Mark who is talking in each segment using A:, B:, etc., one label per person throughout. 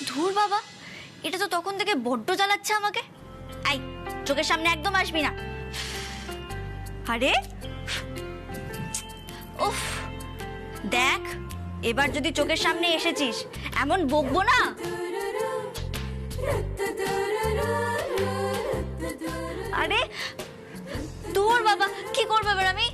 A: ধুর বাবা, এটা তো তখন থেকে বড্ড জ্বালাচ্ছে আমাকে। আই, চোখের সামনে একদম আসবি না। আরে উফ, দেখ এবার যদি চোখের সামনে এসেছিস এমন বকবো না। আরে দূর বাবা, কি করবো এবার আমি?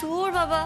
A: দূর বাবা,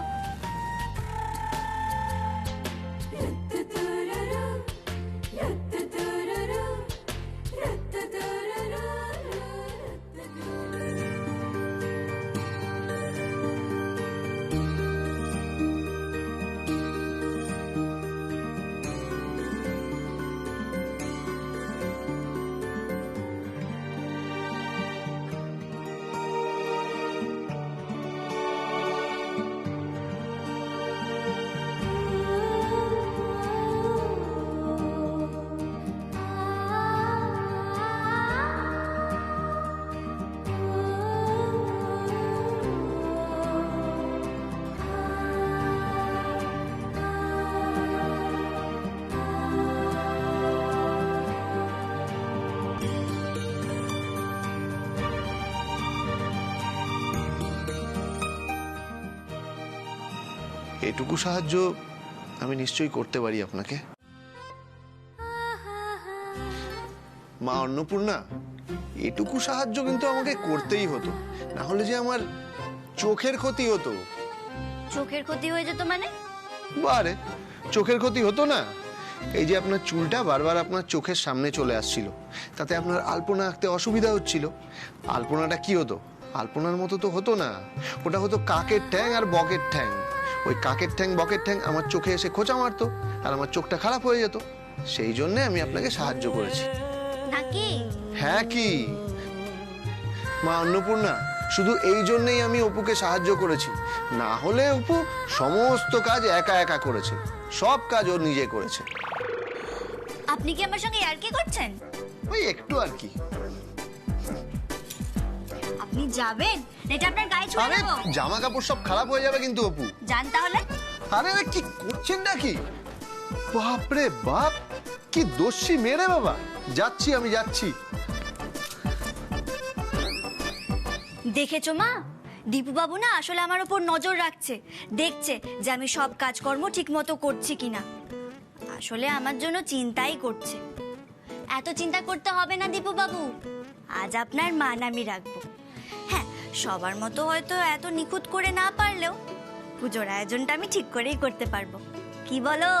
B: এটুকু সাহায্য আমি নিশ্চয়ই করতে পারি আপনাকে। মা অন্নপূর্ণা, এটুকু সাহায্য কিন্তু আমাকে করতেই হতো, না হলে যে আমার চোখের ক্ষতি হতো।
A: চোখের ক্ষতি হয়ে যেত মানে?
B: বারে, চোখের ক্ষতি হতো না? এই যে আপনার চুলটা বারবার আপনার চোখের সামনে চলে আসছিল, তাতে আপনার আলপনা আঁকতে অসুবিধা হচ্ছিল। আলপনাটা কি হতো? আলপনার মতো তো হতো না, ওটা হতো কাকের ঠ্যাং আর বকের ঠ্যাং। ওই কাকের ঠ্যাং বকের ঠ্যাং আমার চোখে এসে খোঁচা মারতো আর আমার চোখটা খারাপ হয়ে যেত। সেই জন্য আমি আপনাকে সাহায্য করেছি।
A: নাকি?
B: হ্যাঁ কি মা অন্নপূর্ণা, শুধু এই জন্যই আমি অপুকে সাহায্য করেছি, না হলে অপু সমস্ত কাজ একা একা করেছে, সব কাজ ও নিজে করেছে।
A: আপনি কি আমার সঙ্গে ইয়ার্কি করছেন?
B: ওই একটু আর কি।
A: আপনি যাবেন, এটা আপনার গায়ে ছুঁয়ে
B: আরে
A: দেবো।
B: জামা কাপড় সব খারাপ হয়ে যাবে কিন্তু অপু।
A: যান তাহলে।
B: আরে কি করছেন নাকি? বাপরে বাপ, কি দোষী মেরে বাবা। যাচ্ছি, আমি যাচ্ছি।
A: দেখেছো মা, দীপু বাবু না আসলে আমার উপর নজর রাখছে, দেখছে যে আমি সব কাজকর্ম ঠিক মতো করছি কিনা। আসলে আমার জন্য চিন্তাই করছে। এত চিন্তা করতে হবে না দীপু বাবু, আজ আপনার মান আমি রাখবো। হ্যাঁ, সবার মতো হয়তো এত নিখুঁত করে না পারলেও পুজোর আয়োজনটা আমি ঠিক করেই করতে পারবো। কি বলো?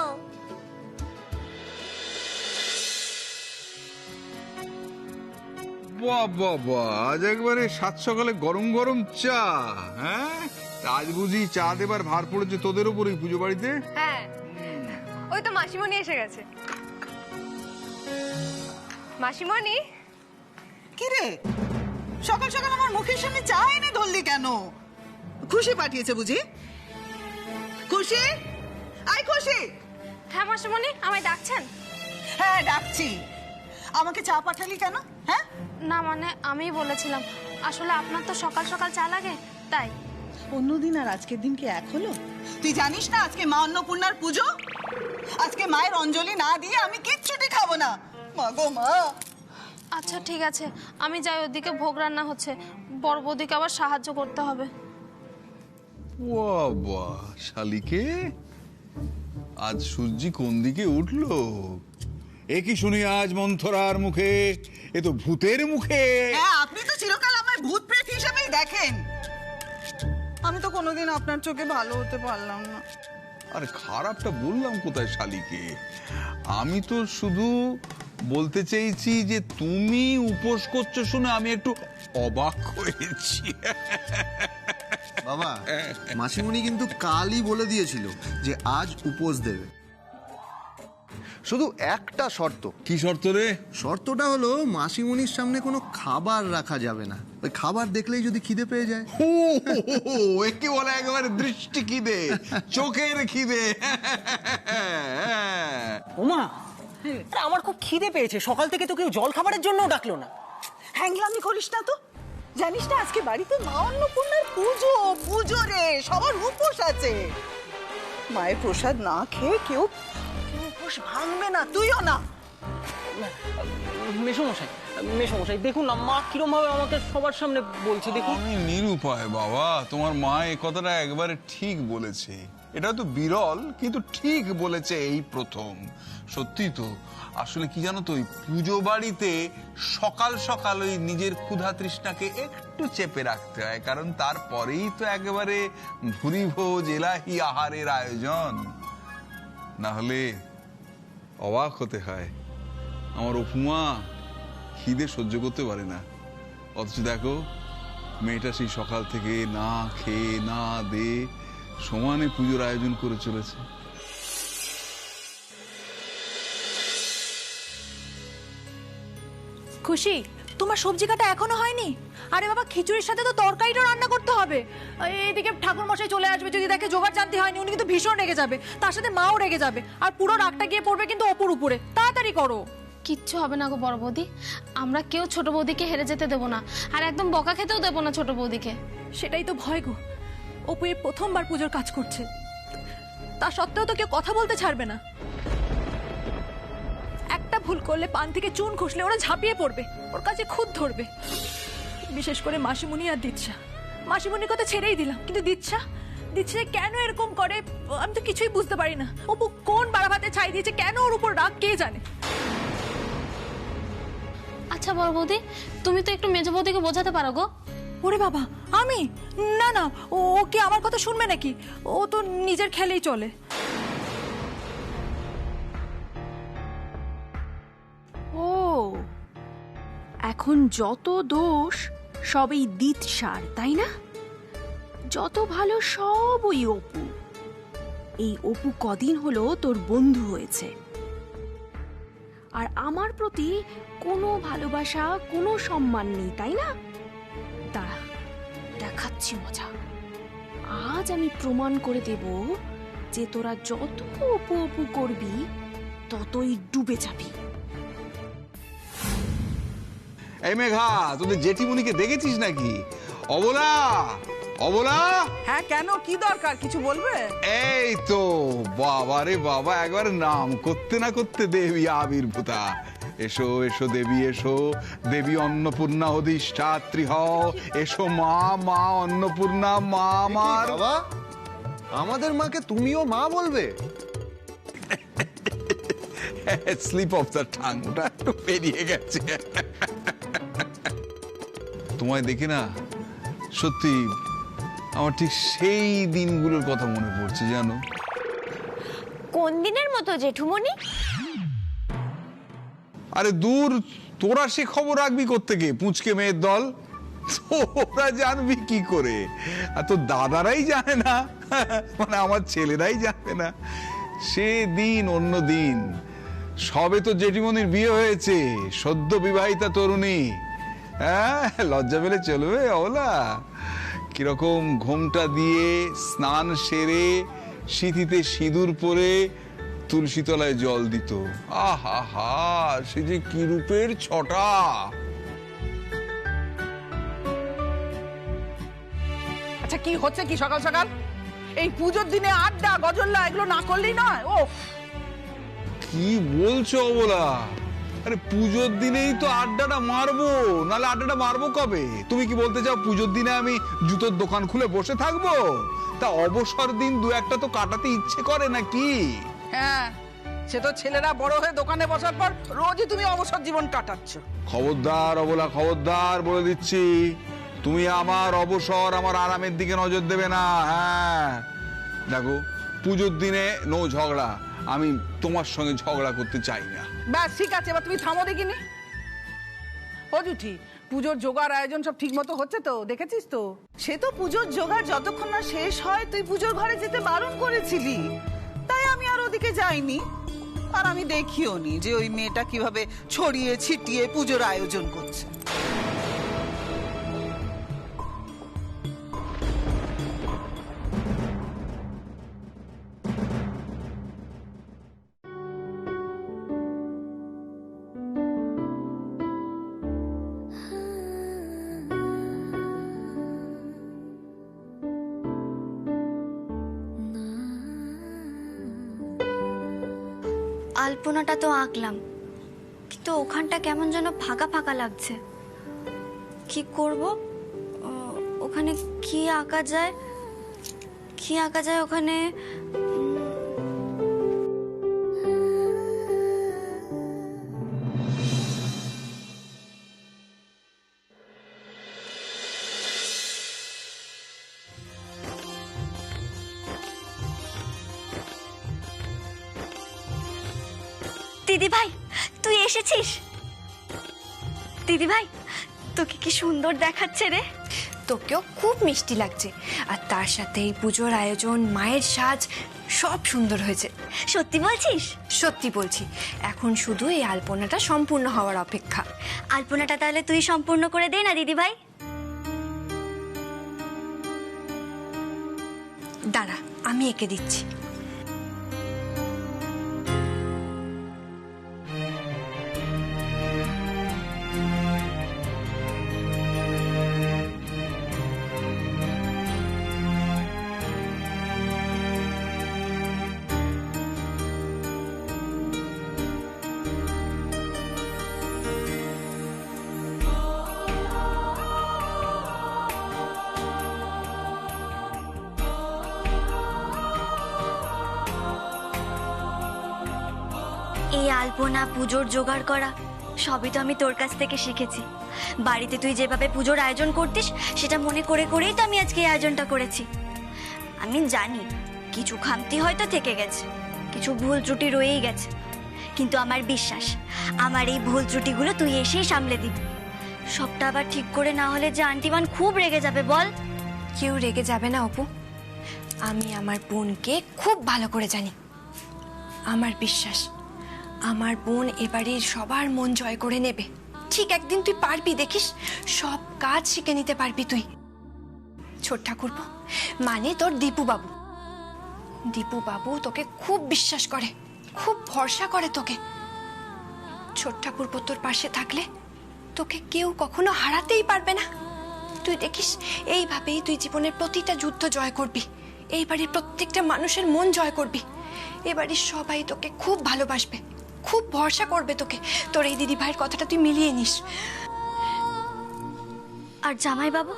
C: বাবা, আজ একবারে সাত সকালে গরম গরম চা। হ্যাঁ, আজ বুঝি চা দেবার ভার পড়েছে তোদের উপরই পুজো বাড়িতে?
D: হ্যাঁ, ওই তো মাসিমণি এসে গেছে। মাসিমণি,
E: কি রে, সকাল সকাল আমার মুখের সামনে চা এনে ধরলি কেন? খুশি পাঠিয়েছে বুঝি? খুশি, আই খুশি।
D: হ্যাঁ মাসিমণি, আমায় ডাকছেন?
E: হ্যাঁ ডাকছি। আমাকে চা পাঠালি কেন? হ্যাঁ,
D: না মানে আমিই বলেছিলাম, আসলে আপনার তো সকাল সকাল চা লাগে, তাই।
E: অন্যদিন আর আজকের দিন কি এক হলো? তুই জানিস না আজকে মা অন্নপূর্ণার পুজো? আজকে মায়ের অঞ্জলি না দিয়ে আমি কিচ্ছুটি খাবো না। মা গো মা।
D: আচ্ছা ঠিক আছে, আমি যাই, ওদিকে ভোগ রান্না হচ্ছে, বড় বৌদিকে আবার সাহায্য করতে হবে।
C: বাবা, শালিকে আজ সূর্যি কোন দিকে উঠলো? এ কি শুনি আজ মন্থরার মুখে? এ তো ভূতের মুখে।
E: হ্যাঁ, আপনি তো চিরকাল আমায় ভূত প্রেত হিসেবেই দেখেন। আমি তো কোনোদিন আপনার চোখে ভালো হতে পারলাম না।
C: আরে খারাপটা বললাম কোথায় শালিকে? আমি তো শুধু বলতে চেয়েছি যে তুমি উপোস করছো শুনে আমি একটু অবাক হয়েছি।
B: বাবা, মাসিমণি কিন্তু কালই বলে দিয়েছিল যে আজ উপোস দেবে। শুধু একটা শর্ত।
C: কি শর্ত রে?
B: শর্তটা হলো মাসিমণির সামনে কোনো খাবার রাখা যাবে না। ওই খাবার দেখলেই যদি খিদে পেয়ে যায়।
C: একে বলে একেবারে দৃষ্টি খিদে, চোখের খিদে।
F: ওমা, আরে আমার খুব খিদে পেয়েছে, সকাল থেকে তো কেউ জল খাবারের জন্য ডাকলো না।
E: হ্যাংলামি করিস না তো, জানিস না আজকে বাড়িতে মা অন্নপূর্ণার পুজো। পুজো রে, সবার উপোস আছে। মায়ের প্রসাদ না খেয়ে কেউ উপোস ভাঙবে না, তুইও না।
F: মেসমশাই দেখুন না, মা কিরম ভাবে আমাকে সবার সামনে বলছে, দেখুন।
C: আমি নিরুপায় বাবা, তোমার মা এই কথাটা একবারে ঠিক বলেছে। এটা তো বিরল, কিন্তু ঠিক বলেছে এই প্রথম। সত্যি তো। আসলে কি জানো তো, ওই পুজো বাড়িতে সকাল সকাল ওই নিজের ক্ষুধা তৃষ্ণাকে একটু চেপে রাখতে হয়, কারণ তারপরেই তো একেবারে ভুরি ভোজ এলাহি আহারের আয়োজন। না হলে অবাক হতে হয়। আমার অপুমা খিদে সহ্য করতে পারে না, অথচ দেখো মেয়েটা সেই সকাল থেকে না খেয়ে না দে সমানে পুজোর আয়োজন করে চলেছে।
G: খুশি, তোমার সবজি কাটা এখনো হয়নি? আরে বাবা, খিচুড়ির সাথে তো তরকারিটা রান্না করতে হবে। এইদিকে ঠাকুর মশাই চলে আসবে, যদি দেখে জোগাড় জানতে হয়নি, উনি কিন্তু ভীষণ রেগে যাবে, তার সাথে মাও রেগে যাবে, আর পুরো রাগটা গিয়ে পড়বে কিন্তু অপুর উপরে। তাড়াতাড়ি করো।
D: কিচ্ছু হবে না গো বড় বৌদি, আমরা কেউ ছোট বৌদিকে হেরে যেতে দেবো না, আর একদম বকা খেতেও দেবো না ছোট বৌদিকে।
G: সেটাই তো ভয় গো, অপু এই প্রথমবার পুজোর কাজ করছে, তা সত্ত্বেও তো কেউ কথা বলতে ছাড়বে না। একটা ভুল করলে পান থেকে চুন খসলে ওরা ঝাঁপিয়ে পড়বে, ওর কাছে খুদ ধরবে। বিশেষ করে মাসিমণি আর দিচ্ছা। মাসিমণির কথা ছেড়েই দিলাম, কিন্তু দিচ্ছা কেন এরকম করে আমি তো কিছুই বুঝতে পারি না। অপু কোন বাড়া ভাতে ছাই দিয়েছে, কেন ওর উপর রাগ কে জানে।
D: আচ্ছা বড় বৌদি, তুমি তো একটু মেজ বৌদিকে বোঝাতে পারো গো।
G: ওরে বাবা, আমি? না না, ও কি আমার কথা শুনবে নাকি? ও তো নিজের খেলেই চলে।
H: ও, এখন যত দোষ সবই দিৎসার, তাই না? যত ভালো সব ওই অপু। এই অপু কদিন হলো তোর বন্ধু হয়েছে, আর আমার প্রতি কোনো ভালোবাসা কোনো সম্মান নেই, তাই না? দাঁড়া, দেখাচ্ছি মজা। আজ আমি প্রমাণ করে দেব যে তোরা যত অপু অপু করবি ততই ডুবে যাবি।
C: এই মেঘা, তোদের জেঠিমণিকে দেখেছিস নাকি? অবলা, অবলা।
E: হ্যাঁ, কেন, কি দরকার, কিছু বলবে?
C: এই তো বাবা রে বাবা, একবার নাম করতে না করতে দেবী আবির্ভূতা। এসো এসো দেবী, এসো দেবী অন্নপূর্ণা অধিষ্ঠাত্রী হও। এসো মা, মা অন্নপূর্ণা, মা আমার।
B: বাবা, আমাদের মাকে তুমিও মা বলবে?
C: স্লিপ অফ দ্য টাং, ওটা একটু পেরিয়ে গেছে। তোমায় দেখে না সত্যি আমার ঠিক সেই দিনগুলোর কথা মনে পড়ছে, জানো।
A: কোন দিনের মতো জেঠুমণি?
C: আরে দূর, তোরা সে খবর রাখবি কোত্থেকে? পুঁচকে মেয়ের দল, ওরা জানবি কি করে? আর তোর দাদারাই জানে না, মানে আমার ছেলেরাই জানে না। সে দিন অন্য দিন। সবে তো জেঠিমনির বিয়ে হয়েছে, সদ্য বিবাহিতা তরুণী। হ্যাঁ, লজ্জা পেলে চলবে ওলা? কিরকম ঘোমটা দিয়ে স্নান সেরে সিঁথিতে সিঁদুর পরে তুলসী তলায় জল দিত। আহা হা, সে যে কি রূপের ছটা!
E: আচ্ছা, কি হচ্ছে কি সকাল সকাল? এই পুজোর দিনে আড্ডা গজল্লা এগুলো না করলেই নয়। ও
C: কি বলছো অবলা? আরে পুজোর দিনেই তো আড্ডাটা মারবো, নাহলে আড্ডাটা মারবো কবে? তুমি কি বলতে চাও পুজোর দিনে আমি জুতোর দোকান খুলে বসে থাকবো? তা অবসর দিন দু একটা তো কাটাতে ইচ্ছে করে নাকি?
E: হ্যাঁ, সে তো ছেলেরা বড় হয়ে দোকানে বসার পর রোজই তুমি অবসর জীবন কাটাচ্ছ।
C: খবরদার অবলা, খবরদার বলে দিচ্ছি, তুমি আমার অবসর, আমার আরামের দিকে নজর দেবে না। হ্যাঁ দেখো, পুজোর দিনে নো ঝগড়া। আমি তোমার সঙ্গে ঝগড়া করতে চাই না।
E: ব্যাস, ঠিক আছে, এবার তুমি থামো দেখিনি। ও জুঠি, পুজোর জোগাড় আয়োজন সব ঠিক মতো হচ্ছে তো? দেখেছিস তো? সে তো পুজোর জোগাড় যতক্ষণ না শেষ হয় তুই পুজোর ঘরে যেতে বারণ করেছিলি, তাই আমি আর ওদিকে যাইনি। আর আমি দেখিও নি যে ওই মেয়েটা কিভাবে ছড়িয়ে ছিটিয়ে পুজোর আয়োজন করছে।
A: আলপনাটা তো আঁকলাম, কিন্তু ওখানটা কেমন যেন ফাঁকা ফাঁকা লাগছে। কি করব? ওখানে কি আঁকা যায়? কি আঁকা যায় ওখানে? দিদি ভাই, তুই এসেছিস? দিদি ভাই, তোকে কি সুন্দর দেখাচ্ছে রে।
I: তোকেও খুব মিষ্টি লাগছে, আর তার সাথে এই পুজোর আয়োজন, মায়ের সাজ, সব সুন্দর হয়েছে।
A: সত্যি বলছিস?
I: সত্যি বলছি। এখন শুধু এই আলপনাটা সম্পূর্ণ হওয়ার অপেক্ষা।
A: আলপনাটা তাহলে তুই সম্পূর্ণ করে দে না দিদি ভাই।
I: দাঁড়া, আমি এঁকে দিচ্ছি।
A: এই আলপনা, পুজোর জোগাড় করা সবই তো আমি তোর কাছ থেকে শিখেছি। বাড়িতে তুই যেভাবে পুজোর আয়োজন করতিস সেটা মনে করে করেই তো আমি আজকে এই আয়োজনটা করেছি। আমি জানি কিছু খামতি হয়তো থেকে গেছে, কিছু ভুল ত্রুটি রয়েই গেছে, কিন্তু আমার বিশ্বাস আমার এই ভুল ত্রুটিগুলো তুই এসেই সামলে দিবি। সবটা আবার ঠিক করে না হলে যে আন্টিমান খুব রেগে যাবে বল।
I: কেউ রেগে যাবে না অপু। আমি আমার বোনকে খুব ভালো করে জানি। আমার বিশ্বাস আমার বোন এবাড়ির সবার মন জয় করে নেবে। ঠিক একদিন তুই পারবি, দেখিস, সব কাজ শিখে নিতে পারবি তুই। ছোট ঠাকুরপো মানে তোর দীপু বাবু। দীপু বাবু তোকে খুব বিশ্বাস করে, খুব ভরসা করে তোকে। ছোট ঠাকুরপো তোর পাশে থাকলে তোকে কেউ কখনো হারাতেই পারবে না। তুই দেখিস এইভাবেই তুই জীবনের প্রতিটা যুদ্ধ জয় করবি, এই বাড়ির প্রত্যেকটা মানুষের মন জয় করবি। এবাড়ির সবাই তোকে খুব ভালোবাসবে, খুব ভরসা করবে তোকে। তোর এই দিদি ভাইয়ের কথাটা তুই মিলিয়ে নিস।
A: আর জামাই বাবু?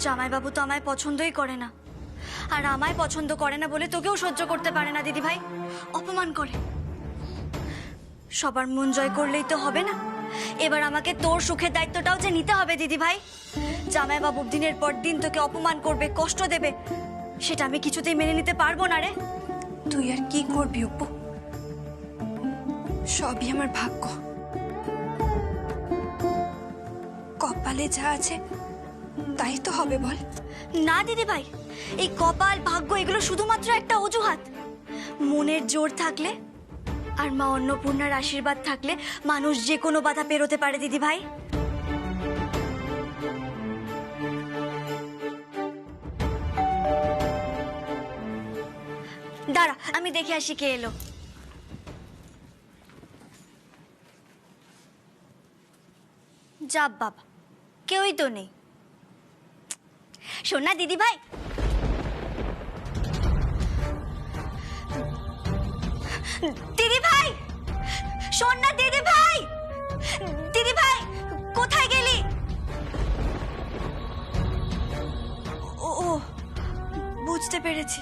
A: জামাইবাবু তো আমায় পছন্দই করে না, আর আমায় পছন্দ করে না বলে তোকেও সহ্য করতে পারে না দিদি ভাই, অপমান করে। সবার মন জয় করলেই তো হবে না, এবার আমাকে তোর সুখের দায়িত্বটাও যে নিতে হবে দিদি ভাই। জামাইবাবু দিনের পর দিন তোকে অপমান করবে, কষ্ট দেবে, সেটা আমি কিছুতেই মেনে নিতে পারবো না রে।
I: তুই আর কি করবি অপু, সবই আমার ভাগ্য। কপালে যা আছে তাই তো হবে বল।
A: না দিদি ভাই, এই কপাল, ভাগ্য এগুলো শুধুমাত্র একটা অজুহাত। মনের জোর থাকলে আর মা অন্নপূর্ণার আশীর্বাদ থাকলে মানুষ যে কোনো বাধা পেরোতে পারে দিদি ভাই। দাঁড়া, আমি দেখে আসি কে এলো। যা বাবা, কেউই তো নেই। শোন না দিদি ভাই, দিদি ভাই, শোন না দিদি ভাই, দিদি ভাই কোথায় গেলি? ও বুঝতে পেরেছি,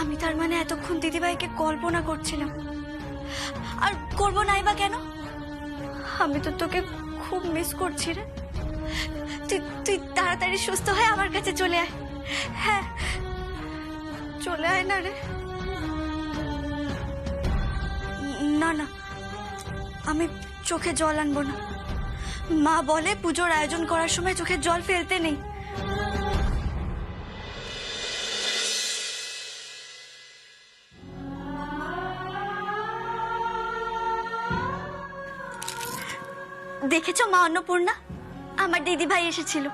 A: আমি তার মানে এতক্ষণ দিদি ভাইকে কল্পনা করছিলাম। আর করবো নাই বা কেন, আমি তো তোকে খুব মিস করছি রে। তুই তাড়াতাড়ি সুস্থ হয়ে আমার কাছে চলে আয়। হ্যাঁ, চলে আয় না রে। না না, আমি চোখে জল আনবো না। মা বলে পুজোর আয়োজন করার সময় চোখের জল ফেলতে নেই। দেখেছো মা অন্নপূর্ণা, আমার দিদি ভাই এসেছিল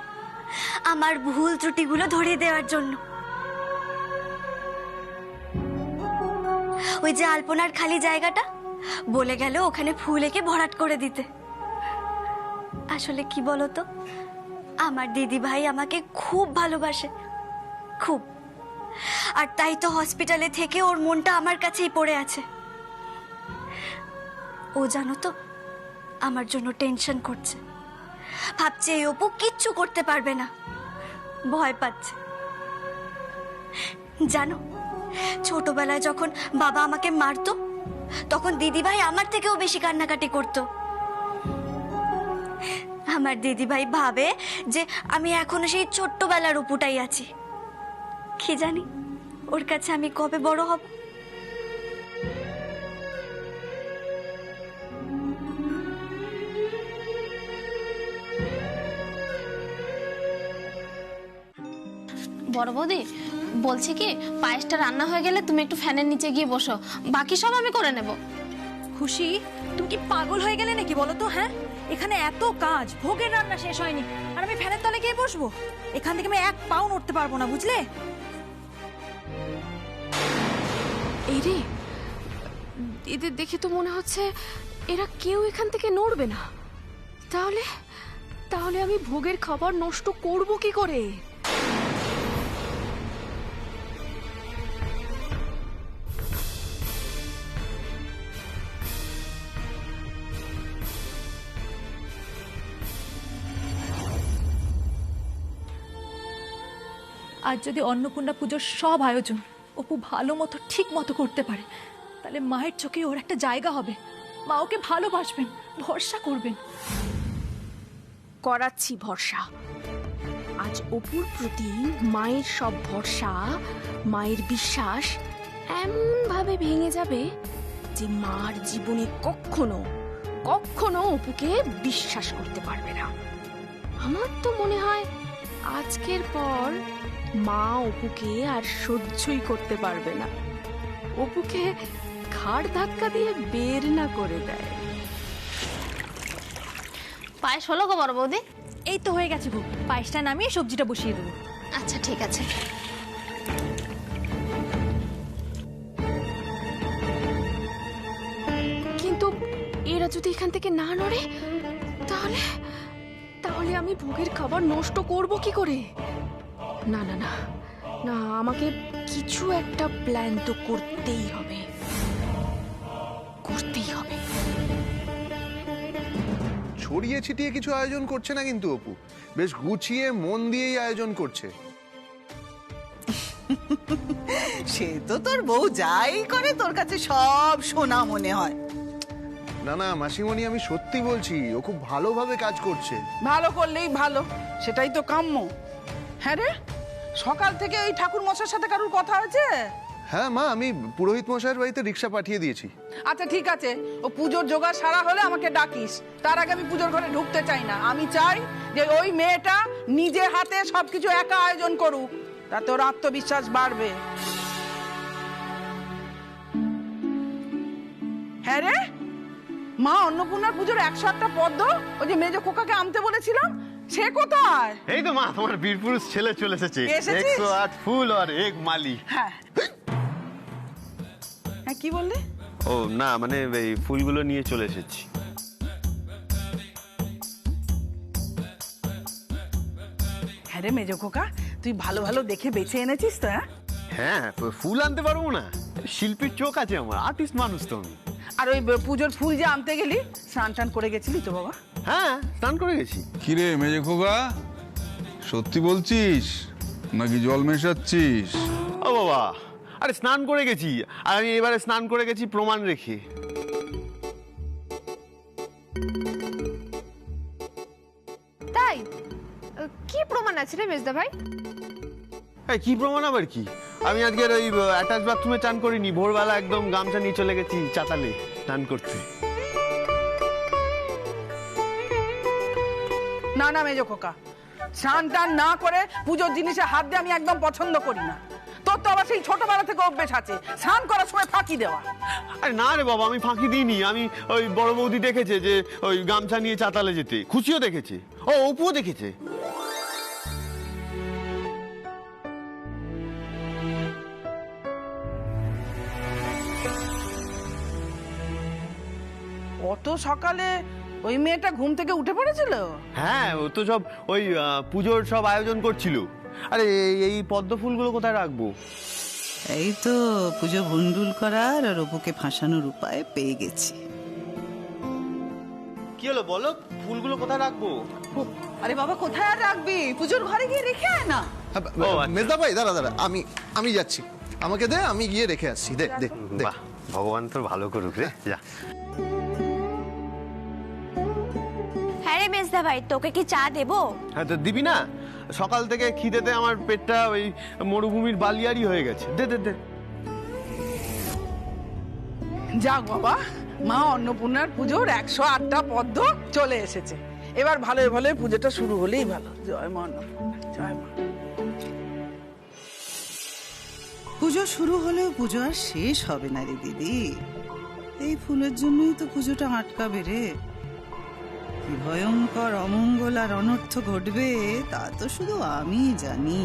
A: আমার ভুল ত্রুটিগুলো ধরিয়ে দেওয়ার জন্য। ওই যে আলপনার খালি জায়গাটা, বলে গেল ওখানে ফুল এঁকে ভরাট করে দিতে। আসলে কি বলতো, আমার দিদি ভাই আমাকে খুব ভালোবাসে, খুব। আর তাই তো হসপিটালে থেকে ওর মনটা আমার কাছেই পড়ে আছে। ও জানো তো আমার জন্য টেনশন করছে, ভাবছে এই অপু কিচ্ছু করতে পারবে না, ভয় পাচ্ছে। জানো, ছোটবেলায় যখন বাবা আমাকে মারতো তখন দিদিভাই আমার থেকেও বেশি কান্নাকাটি করতো। আমার দিদিভাই ভাবে যে আমি এখনো সেই ছোট্টবেলার অপুটাই আছি। কি জানি ওর কাছে আমি কবে বড় হব।
D: বড় বৌদি বলছি কি, পায়েসটা রান্না হয়ে গেলে তুমি একটু ফ্যানের নিচে গিয়ে বসো, বাকি সব আমি করে নেব।
G: খুশি, তুমি কি পাগল হয়ে গেলে নাকি বলো তো? হ্যাঁ, এখানে এত কাজ, ভোগের রান্না শেষ হয়নি, আর আমি ফ্যানের তলে গিয়ে বসবো? এখান থেকে আমি এক পাও নড়তে পারবো না, বুঝলে?
H: এই রে, এদের দেখে তো মনে হচ্ছে এরা কেউ এখান থেকে নড়বে না। তাহলে তাহলে আমি ভোগের খাবার নষ্ট করব কি করে?
G: আজ যদি অন্নপূর্ণা পুজোর সব আয়োজন অপু ভালো মতো ঠিক মতো করতে পারে, তাহলে মায়ের চোখে ওর একটা জায়গা হবে, মা ওকে ভালোবাসবেন, ভরসা করবেন।
H: করাচ্ছি ভরসা। আজ অপুর প্রতি মায়ের সব ভরসা, মায়ের বিশ্বাস এমন ভাবে ভেঙে যাবে যে মার জীবনে কখনো কখনো অপুকে বিশ্বাস করতে পারবে না। আমার তো মনে হয় আজকের পর মা অপুকে আর সহ্যই করতে পারবে না, অপুকে ঘাড় ধাক্কা দিয়ে বের না করে দেয়।
D: পায়েস হলো গো বড় বৌদি?
G: এই তো হয়ে গেছে ভোগ, পায়েসটা নামিয়ে সবজিটা বসিয়ে দেবো।
D: আচ্ছা ঠিক আছে।
H: কিন্তু এরা যদি এখান থেকে না নড়ে, তাহলে তাহলে আমি ভোগের খাবার নষ্ট করব কি করে? না না না না, আমাকে কিছু একটা প্ল্যান তো করতেই হবে, করতেই হবে।
B: ছড়িয়ে ছিটিয়ে কিছু আয়োজন করছে না কিন্তু অপু, বেশ গুছিয়ে মন দিয়েই আয়োজন করছে।
E: সে তো তোর বউ যাই করে তোর কাছে সব শোনা মনে হয়।
B: না না মাসিমণি, আমি সত্যি বলছি, ও খুব ভালোভাবে কাজ করছে।
E: ভালো করলেই ভালো, সেটাই তো কাম্য। হ্যাঁ রে, সকাল থেকে ওই ঠাকুর মশাইয়ের সাথে কারোর কথা হয়েছে?
B: হ্যাঁ মা, আমি পুরোহিত মশাইয়ের বাড়িতে রিক্সা পাঠিয়ে দিয়েছি।
E: আচ্ছা ঠিক আছে, ও পুজোর জোগাড় সারা হলে আমাকে ডাকিস। তার আগে আমি পুজোর ঘরে ঢুকতে চাই না। আমি চাই যে ওই মেয়েটা নিজে হাতে সবকিছু একা আয়োজন করুক, তাতে ওর আত্মবিশ্বাস বাড়বে। হ্যাঁ রে, মা অন্নপূর্ণার পুজোর 101টা পদ্ম, ওই যে মেজো খোকাকে আনতে বলেছিলাম, সে কোথায়?
J: এই তো মা, তোমার বীরপুরুষ ছেলে চলে এসেছে।
E: এসেছিস?
J: 108 ফুল আর এক মালি।
E: হ্যাঁ হ্যাঁ, কি বললে?
J: ও না, মানে এই ফুলগুলো নিয়ে চলে এসেছি।
E: হ্যাঁ রে মেজো খোকা, তুই ভালো ভালো দেখে বেছে এনেছিস তো?
J: হ্যাঁ, ফুল আনতে পারবো না? শিল্পীর চোখ আছে আমার, আর্টিস্ট মানুষ তো আমি।
E: আর ওই পুজোর ফুল যে আনতে গেলি, স্নান টান করে গেছিলি তো বাবা?
J: হ্যাঁ, স্নান করে গেছি।
C: কিরে মেজে খোকা, সত্যি বলছিস নাকি জল মেশাচ্ছিস?
J: ও বাবা, আরে স্নান করে গেছি, আর আমি এবারে স্নান করে গেছি প্রমাণ রেখে।
I: তাই কি প্রমাণ আছে রে মেজদা ভাই?
J: কি প্রমাণ আবার কি? আমি আজকের ওই অ্যাটাচ বাথরুমে চান করিনি, ভোরবেলা একদম গামছা নিয়ে চলে গেছি চাতালে স্নান করতে।
E: না না মেজো খোকা, স্নান টান না করে পুজোর জিনিসে হাত দিয়ে আমি একদম পছন্দ করি না। তোর তো আবার সেই ছোটবেলা থেকে অভ্যেস আছে স্নান করার সময় ফাঁকি দেওয়া।
J: আরে না রে বাবা, আমি ফাঁকি দিইনি। আমি ওই বড় বৌদি দেখেছে যে ওই গামছা নিয়ে চাতালে যেতে, খুশিও দেখেছে, ও অপুও দেখেছে।
E: অত সকালে ওই মেয়েটা ঘুম থেকে উঠে পড়েছিল?
J: হ্যাঁ, ও তো সব ওই পুজোর সব আয়োজন করছিল। আরে এই পদ্ম ফুলগুলো কোথায় রাখবো?
K: এই তো পুজো ভুন্ডুল করার আর অপুকে ফাঁসানোর উপায় পেয়ে গেছি।
J: কি হলো বলো, ফুলগুলো কোথায় রাখবো?
E: আরে বাবা, কোথায় আর রাখবি? পুজোর ঘরে গিয়ে রেখে আয় না।
B: মেজদা ভাই দাঁড়া দাঁড়া, আমি যাচ্ছি, আমাকে দে, আমি গিয়ে রেখে আসছি। দে দে দে।
J: বাহ, ভগবান তোর ভালো করুক রে, যা।
I: হ্যাঁ রে মেজদা ভাই, তোকে কি চা দেবো?
J: হ্যাঁ, তো দিবি না? সকাল থেকে খিদেতে আমার পেটটা ওই মরুভূমির বালিয়ারি হয়ে গেছে। দে দে দে।
E: যাক বাবা, মা অন্নপূর্ণার পুজোর 108টা পদ্ম চলে এসেছে। এবার ভালো ভালো পুজোটা শুরু হলেই ভালো। জয় মা অন্নপূর্ণা, জয় মা।
K: পুজো শুরু হলেও পুজো আর শেষ হবে না রে দিদি। এই ফুলের জন্যই তো পুজোটা আটকাবে রে। কি ভয়ঙ্কর অমঙ্গল আর অনর্থ ঘটবে তা তো শুধু আমিই জানি।